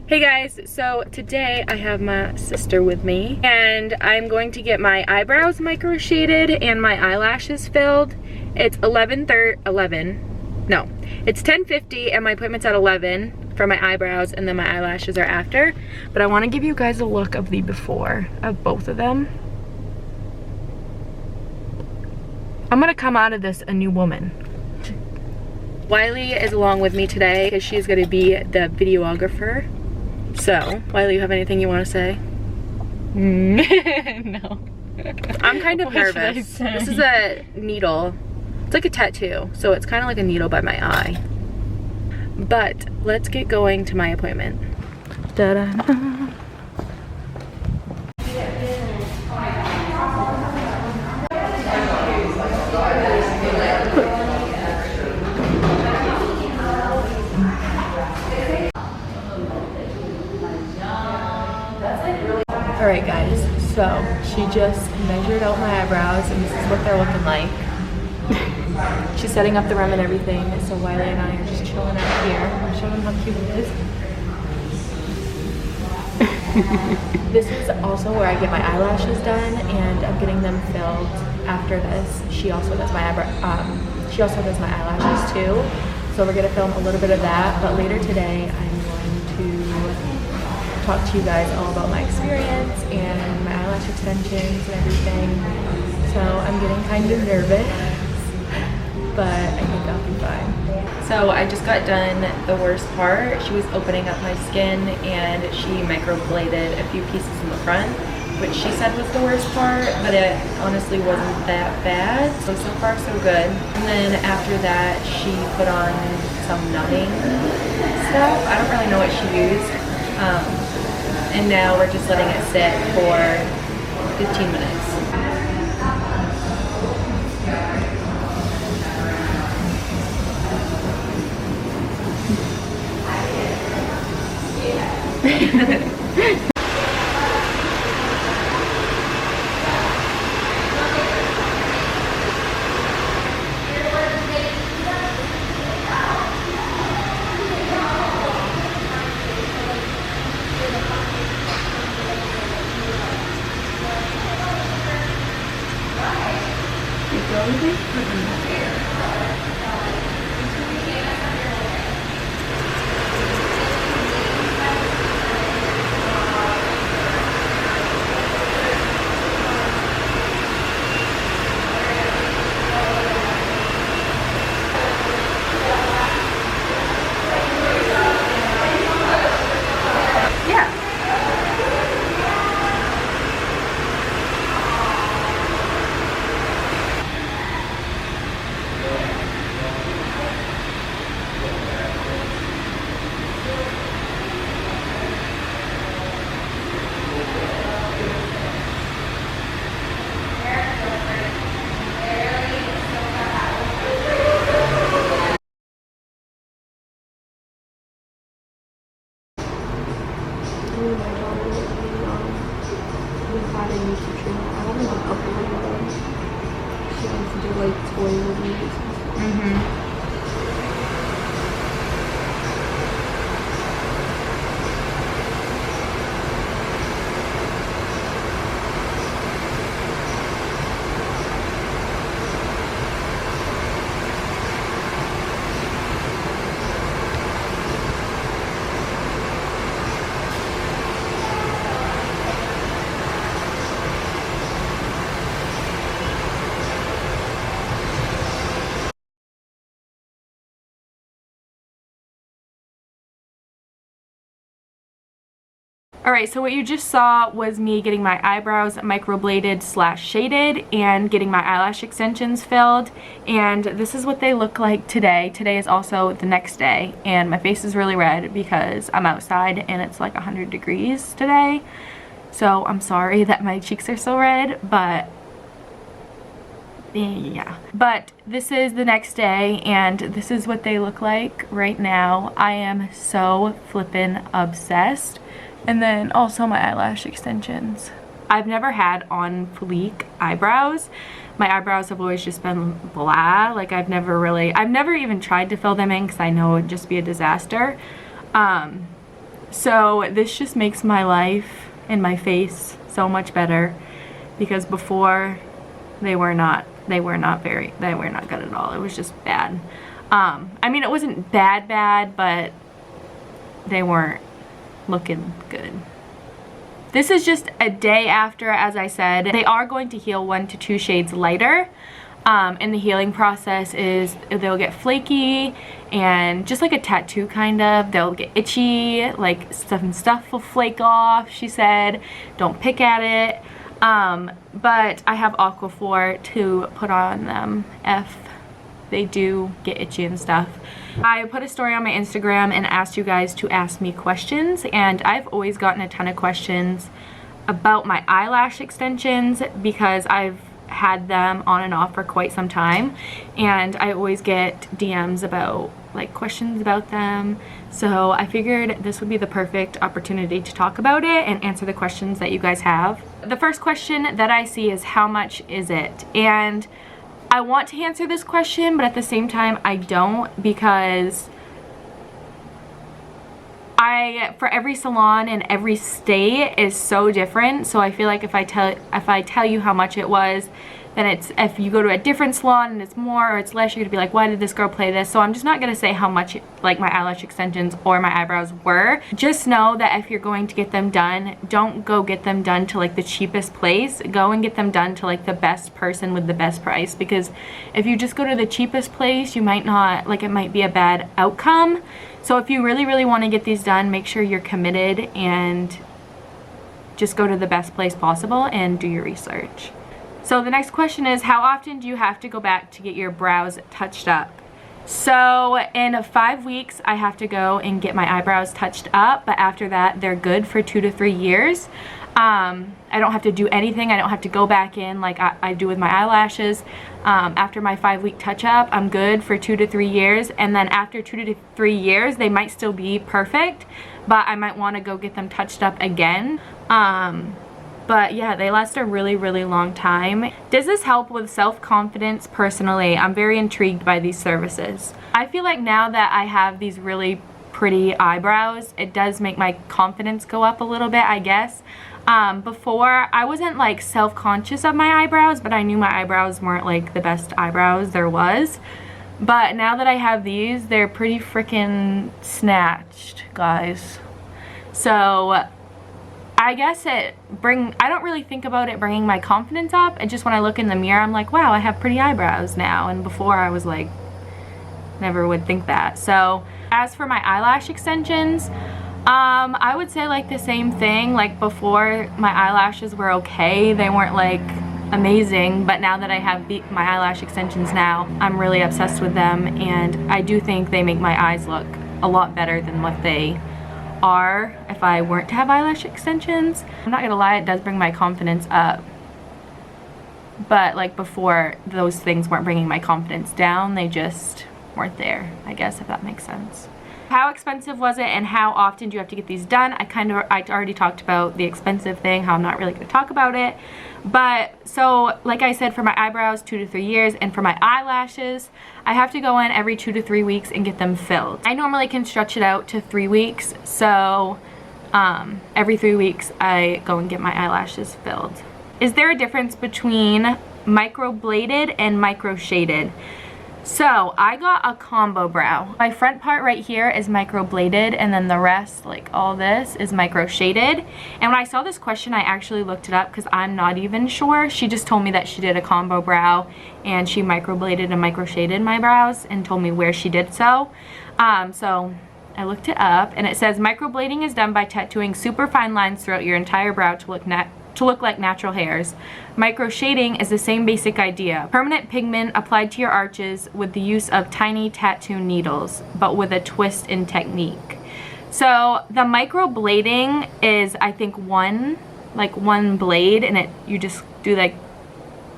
Hey guys, so today I have my sister with me and I'm going to get my eyebrows micro shaded and my eyelashes filled. It's 10:50 and my appointment's at 11 for my eyebrows, and then my eyelashes are after. But I want to give you guys a look of the before of both of them. I'm gonna come out of this a new woman. Wiley is along with me today because she's gonna be the videographer. So, Wiley, you have anything you want to say? No. I'm kind of nervous. This is a needle. It's like a tattoo, so it's kind of like a needle by my eye. But let's get going to my appointment. Da-da-da. Alright guys, so she just measured out my eyebrows and this is what they're looking like. She's setting up the room and everything, so Wiley and I are just chilling out here. I'm showing them how cute it is. This is also where I get my eyelashes done, and I'm getting them filled after this. She also does my eyelashes too. So we're gonna film a little bit of that, but later today I'm going to talk to you guys all about my experience and my eyelash extensions and everything. So I'm getting kind of nervous, but I think I'll be fine. So I just got done the worst part. She was opening up my skin and she microbladed a few pieces in the front, which she said was the worst part, but it honestly wasn't that bad. So far so good. And then after that she put on some numbing stuff. I don't really know what she used. And now we're just letting it sit for 15 minutes. She wants to do like toy reviews. Alright, so what you just saw was me getting my eyebrows microbladed / shaded and getting my eyelash extensions filled, and this is what they look like today. Today is also the next day, and my face is really red because I'm outside and it's like 100 degrees today. So I'm sorry that my cheeks are so red, but yeah. But this is the next day and this is what they look like right now. I am so flippin' obsessed. And then also my eyelash extensions. I've never had on fleek eyebrows. My eyebrows have always just been blah. Like I've never even tried to fill them in because I know it would just be a disaster. So this just makes my life and my face so much better, because before they were not good at all. It was just bad. I mean, it wasn't bad, but they weren't looking good. This is just a day after, as I said. They are going to heal 1 to 2 shades lighter. And the healing process is they'll get flaky and just like a tattoo kind of. They'll get itchy, like stuff will flake off, she said. Don't pick at it. But I have Aquaphor to put on them if they do get itchy and stuff. I put a story on my Instagram and asked you guys to ask me questions, and I've always gotten a ton of questions about my eyelash extensions because I've had them on and off for quite some time, and I always get DMs about like questions about them. So I figured this would be the perfect opportunity to talk about it and answer the questions that you guys have. The first question that I see is, how much is it? And I want to answer this question, but at the same time I don't, because for every salon and every state is so different. So I feel like if I tell you how much it was, then it's, if you go to a different salon and it's more or it's less, you're gonna be like, why did this girl play this? So I'm just not gonna say how much like my eyelash extensions or my eyebrows were. Just know that if you're going to get them done, don't go get them done to like the cheapest place. Go and get them done to like the best person with the best price, because if you just go to the cheapest place, you might not, like, it might be a bad outcome. So if you really want to get these done, make sure you're committed and just go to the best place possible and do your research. So the next question is, how often do you have to go back to get your brows touched up? So in 5 weeks, I have to go and get my eyebrows touched up, but after that, they're good for 2 to 3 years. I don't have to do anything. I don't have to go back in like I do with my eyelashes. After my 5-week touch-up, I'm good for 2 to 3 years, and then after 2 to 3 years, they might still be perfect, but I might want to go get them touched up again. But yeah, they last a really long time. Does this help with self-confidence? Personally, I'm very intrigued by these services. I feel like now that I have these really pretty eyebrows, it does make my confidence go up a little bit, I guess. Before, I wasn't like self-conscious of my eyebrows, but I knew my eyebrows weren't like the best eyebrows there was. But now that I have these, they're pretty freaking snatched, guys. So I guess I don't really think about it bringing my confidence up. And just when I look in the mirror, I'm like, wow, I have pretty eyebrows now. And before I was like, never would think that. So as for my eyelash extensions, I would say like the same thing. Like before, my eyelashes were okay. They weren't like amazing, but now that I have my eyelash extensions now, I'm really obsessed with them, and I do think they make my eyes look a lot better than what they are if I weren't to have eyelash extensions. I'm not gonna lie, it does bring my confidence up, but like before, those things weren't bringing my confidence down. They just weren't there, I guess, if that makes sense. How expensive was it, and how often do you have to get these done? I already talked about the expensive thing, how I'm not really going to talk about it. But so like I said, for my eyebrows, 2 to 3 years, and for my eyelashes, I have to go in every 2 to 3 weeks and get them filled. I normally can stretch it out to 3 weeks, so every 3 weeks I go and get my eyelashes filled. Is there a difference between microbladed and micro-shaded? So I got a combo brow. My front part right here is microbladed, and then the rest, like all this, is micro-shaded. And when I saw this question, I actually looked it up because I'm not even sure. She just told me that she did a combo brow and she microbladed and micro-shaded my brows and told me where she did so. So I looked it up, and it says microblading is done by tattooing super fine lines throughout your entire brow to look like natural hairs. Micro shading is the same basic idea. Permanent pigment applied to your arches with the use of tiny tattoo needles, but with a twist in technique. So the micro blading is, I think, one blade, and you just do like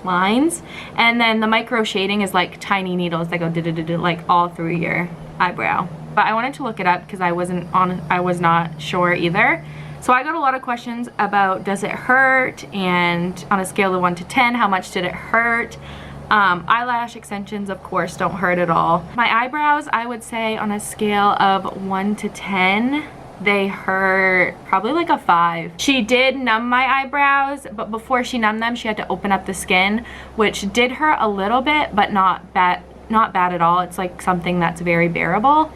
lines, and then the micro shading is like tiny needles that go like all through your eyebrow. But I wanted to look it up because I was not sure either. So I got a lot of questions about, does it hurt, and on a scale of 1 to 10, how much did it hurt? Eyelash extensions, of course, don't hurt at all. My eyebrows, I would say on a scale of 1 to 10, they hurt probably like a 5. She did numb my eyebrows, but before she numbed them, she had to open up the skin, which did hurt a little bit, but not bad at all. It's like something that's very bearable.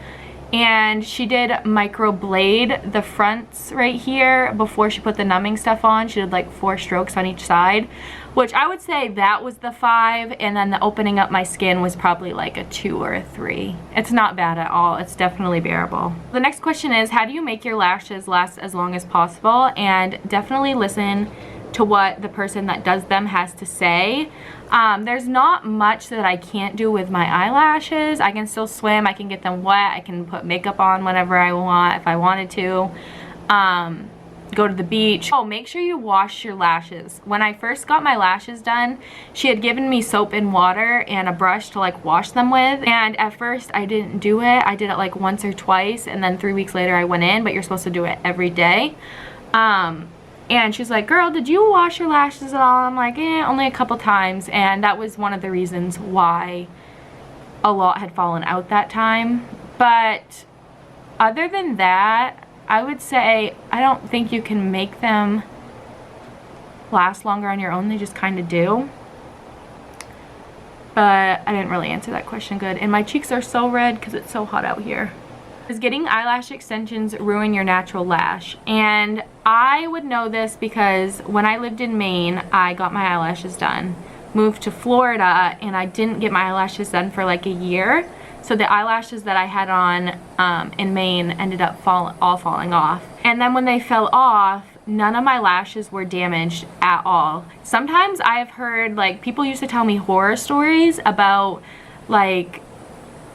And she did microblade the fronts right here before she put the numbing stuff on. She did like 4 strokes on each side, which I would say that was the 5, and then the opening up my skin was probably like a 2 or a 3. It's not bad at all. It's definitely bearable. The next question is, how do you make your lashes last as long as possible? And definitely listen to what the person that does them has to say. There's not much that I can't do with my eyelashes. I can still swim, I can get them wet, I can put makeup on whenever I want if I wanted to. Go to the beach. Oh, make sure you wash your lashes. When I first got my lashes done, she had given me soap and water and a brush to like wash them with, and at first I didn't do it. I did it like once or twice, and then 3 weeks later I went in, but you're supposed to do it every day. And she's like, girl, did you wash your lashes at all? I'm like, only a couple times. And that was one of the reasons why a lot had fallen out that time. But other than that, I would say I don't think you can make them last longer on your own. They just kind of do. But I didn't really answer that question good. And my cheeks are so red because it's so hot out here. Does getting eyelash extensions ruin your natural lash? And I would know this because when I lived in Maine, I got my eyelashes done. Moved to Florida and I didn't get my eyelashes done for like a year. So the eyelashes that I had on in Maine ended up all falling off. And then when they fell off, none of my lashes were damaged at all. Sometimes I've heard, like, people used to tell me horror stories about like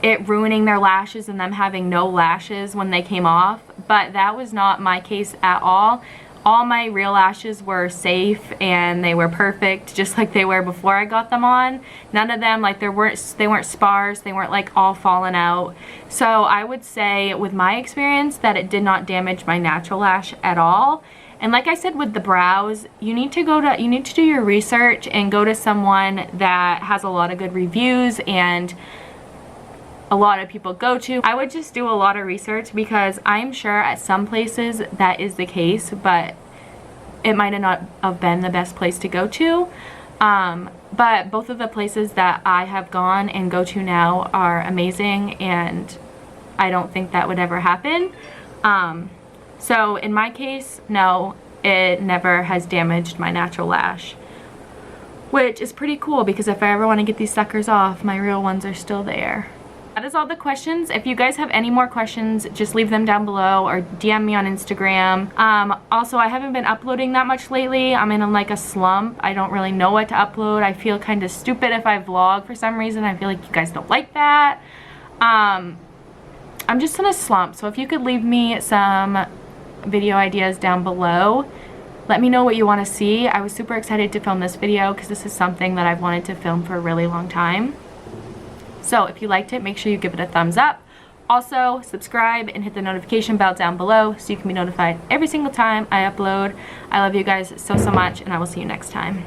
it ruining their lashes and them having no lashes when they came off, but that was not my case at all. All my real lashes were safe and they were perfect, just like they were before I got them on. None of them, like, they weren't sparse, they weren't like all fallen out. So I would say with my experience that it did not damage my natural lash at all. And like I said with the brows, you need to do your research and go to someone that has a lot of good reviews and a lot of people go to. I would just do a lot of research because I'm sure at some places that is the case, but it might not have been the best place to go to. But both of the places that I have gone and go to now are amazing, and I don't think that would ever happen. So in my case, no, it never has damaged my natural lash, which is pretty cool because if I ever want to get these suckers off, my real ones are still there. That is all the questions. If you guys have any more questions, just leave them down below or DM me on Instagram. Also, I haven't been uploading that much lately. I'm in like a slump. I don't really know what to upload. I feel kind of stupid if I vlog for some reason. I feel like you guys don't like that. I'm just in a slump, so if you could leave me some video ideas down below, let me know what you want to see. I was super excited to film this video because this is something that I've wanted to film for a really long time. So if you liked it, make sure you give it a thumbs up. Also, subscribe and hit the notification bell down below so you can be notified every single time I upload. I love you guys so much, and I will see you next time.